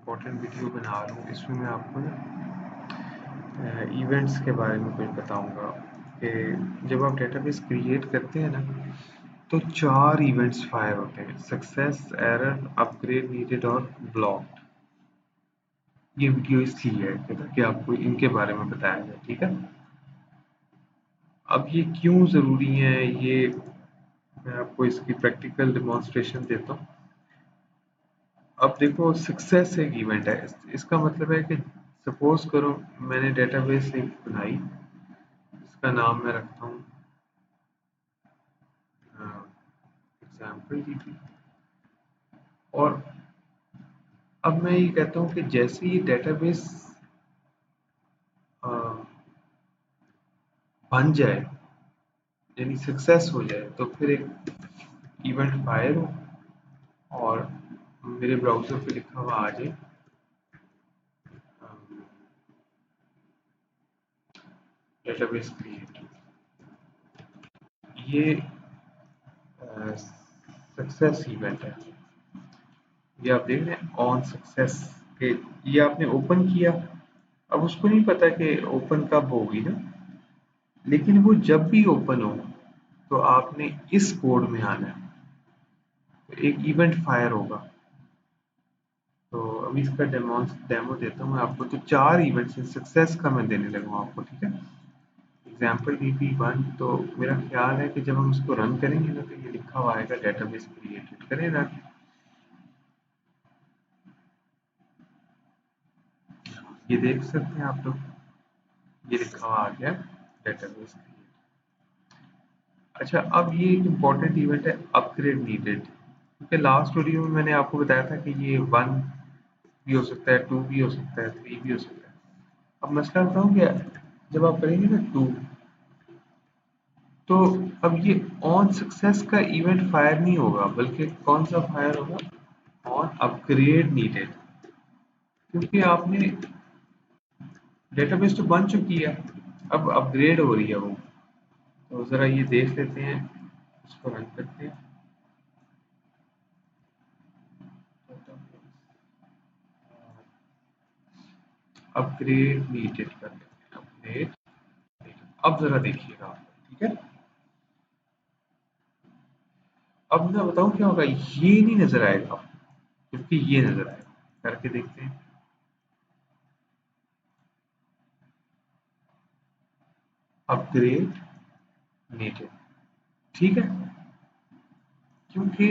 Important video बना रहा हूँ। इसमें मैं आपको ना इवेंट्स के बारे में कुछ बताऊँगा कि जब आप डेटाबेस क्रिएट करते हैं ना, तो 4 इवेंट्स फायर होते हैं: सक्सेस, एरर, अपग्रेड नीडेड और ब्लॉक्ड। ये वीडियो इसलिए है ताकि आपको इनके बारे में बताया जाए, ठीक है? अब ये क्यों ज़रूरी है, ये मैं आपको इसकी प्रैक्टिकल डेमोंस्ट्रेशन देता हूँ। अब देखो, सक्सेस एक इवेंट है। इसका मतलब है कि सपोज करो मैंने डेटाबेस एक बनाई, इसका नाम मैं रखता हूँ एग्जाम्पल डीबी। और अब मैं ये कहता हूँ कि जैसे ही डेटाबेस बन जाए, यानी सक्सेस हो जाए, तो फिर एक इवेंट फायर हो और मेरे ब्राउज़र पे लिखा हुआ आ जाए डेटाबेस क्रिएट। ये सक्सेस इवेंट है। ये आप देख रहे हैं ऑन सक्सेस के, ये आपने ओपन किया। अब उसको नहीं पता कि ओपन कब होगी ना, लेकिन वो जब भी ओपन हो तो आपने इस कोड में आना है, तो एक इवेंट फायर होगा। तो अभी इसका डेमो देता हूँ मैं आपको। तो 4 इवेंट्स सक्सेस का मैं देने लगा हूँ आपको, ठीक है? Example db1। तो मेरा ख्याल है कि जब हम उसको रन करेंगे ना, तो ये लिखा हुआ आएगा डेटाबेस क्रिएटेड। करें रन। ये देख सकते हैं आप लोग, ये लिखा हुआ आ गया डेटाबेस क्रिएटेड। अच्छा, अब ये एक इम्पॉर्टेंट इवेंट है अपग्रेड नीडेड, क्योंकि लास्ट वीडियो में मैंने आपको बताया था कि ये 1 भी हो सकता है, 2 भी हो सकता है, 3 भी हो सकता है। अब मसला बताऊँ क्या, जब आप करेंगे ना 2, तो अब ये ऑन सक्सेस का इवेंट फायर नहीं होगा, बल्कि कौन सा फायर होगा? On upgrade needed. क्योंकि आपने डेटाबेस तो बन चुकी है, अब अपग्रेड हो रही है वो। तो जरा ये देख लेते हैं, इसको रन करते हैं। अपग्रेड नीडेड कर लेते हैं, अपग्रेड। अब जरा देखिएगा आप, ठीक है? अब मैं बताऊं क्या होगा, ये नहीं नजर आएगा आपको, क्योंकि ये नजर आएगा। करके देखते हैं। अपग्रेड नीडेड, ठीक है? क्योंकि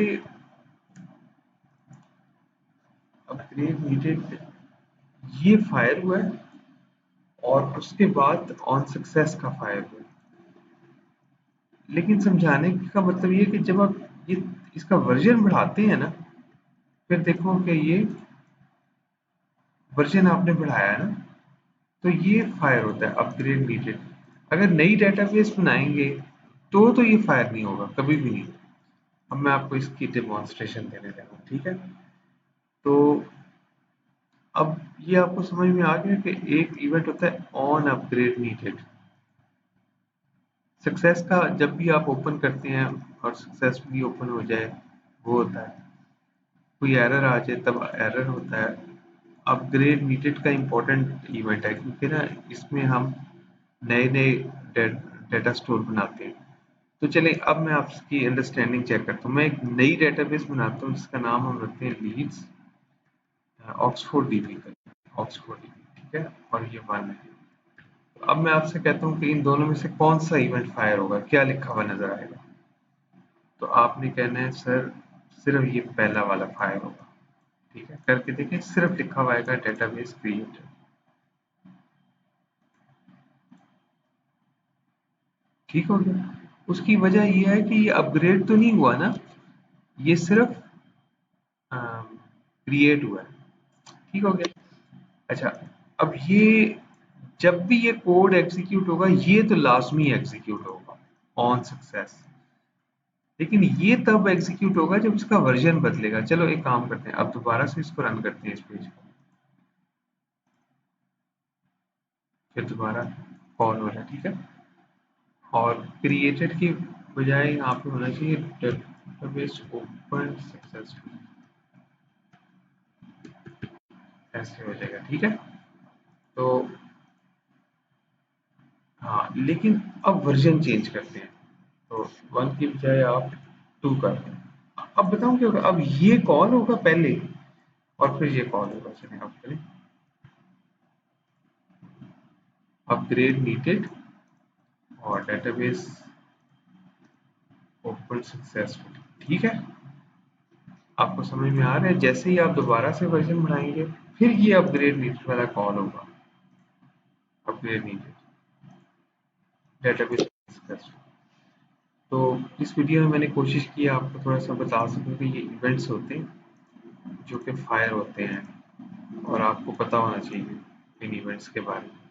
अपग्रेड नीडेड ये फायर हुआ है और उसके बाद ऑन सक्सेस का फायर हुआ है। लेकिन समझाने का मतलब ये है कि जब आप ये इसका वर्जन बढ़ाते हैं ना, फिर देखो कि ये वर्जन आपने बढ़ाया है ना, तो ये फायर होता है अपग्रेड नीडेड। अगर नई डेटाबेस बनाएंगे तो ये फायर नहीं होगा, कभी भी नहीं। अब मैं आपको इसकी डेमोंस्ट्रेशन देने लगा हूँ, ठीक है? तो अब ये आपको समझ में आ गया कि एक इवेंट होता है ऑन अपग्रेड नीडेड। सक्सेस का जब भी आप ओपन करते हैं और सक्सेसफुली ओपन हो जाए, वो होता है। कोई एरर आ जाए तब एरर होता है। अपग्रेड नीडेड का इम्पोर्टेंट इवेंट है, क्योंकि ना इसमें हम नए नए डेटा स्टोर बनाते हैं। तो चलें, अब मैं आपकी अंडरस्टैंडिंग चेक करता हूँ। मैं एक नई डेटाबेस बनाता हूँ जिसका नाम हम रखते हैं लीड्स ऑक्सफोर्ड डीबी का, ऑक्सफोर्ड डीबी, ठीक है? और ये 1 है। तो अब मैं आपसे कहता हूँ कि इन दोनों में से कौन सा इवेंट फायर होगा, क्या लिखा हुआ नजर आएगा? तो आपने कहना है सर सिर्फ ये पहला वाला फायर होगा, ठीक है? करके देखें, सिर्फ लिखा हुआ आएगा डेटाबेस क्रिएटेड। ठीक हो गया। उसकी वजह यह है कि ये अपग्रेड तो नहीं हुआ ना, ये सिर्फ क्रिएट हुआ है। ठीक हो गया। अच्छा, अब ये जब भी ये कोड एग्जीक्यूट होगा, ये तो लाजमी एग्जीक्यूट होगा ऑन सक्सेस। लेकिन ये तब एग्जीक्यूट होगा जब इसका वर्जन बदलेगा। चलो एक काम करते हैं, अब दोबारा से इसको रन करते हैं इस पेज को। फिर दोबारा कॉल हो रहा है, ठीक है? और क्रिएटेड की बजाय यहाँ पे होना चाहिए डेटाबेस ओपन सक्सेसफुली ऐसे हो जाएगा, ठीक है। तो हाँ, लेकिन अब वर्जन चेंज करते हैं, तो 1 की बजाय आप 2 कर दें। अब बताऊं क्या होगा, अब ये कॉल होगा पहले और फिर ये कॉल होगा। चलिए आप करें, अपग्रेड नीडेड और डेटाबेस ओपन सक्सेसफुल, ठीक है। आपको समझ में आ रहा है, जैसे ही आप दोबारा से वर्जन बनाएंगे फिर ये अपग्रेड नीडेड वाला कॉल होगा, अपग्रेड नीडेड डेटाबेस सक्सेसफुल। तो इस वीडियो में मैंने कोशिश की है आपको थोड़ा सा बता सकूं कि ये इवेंट्स होते हैं जो कि फायर होते हैं और आपको पता होना चाहिए इन इवेंट्स के बारे में।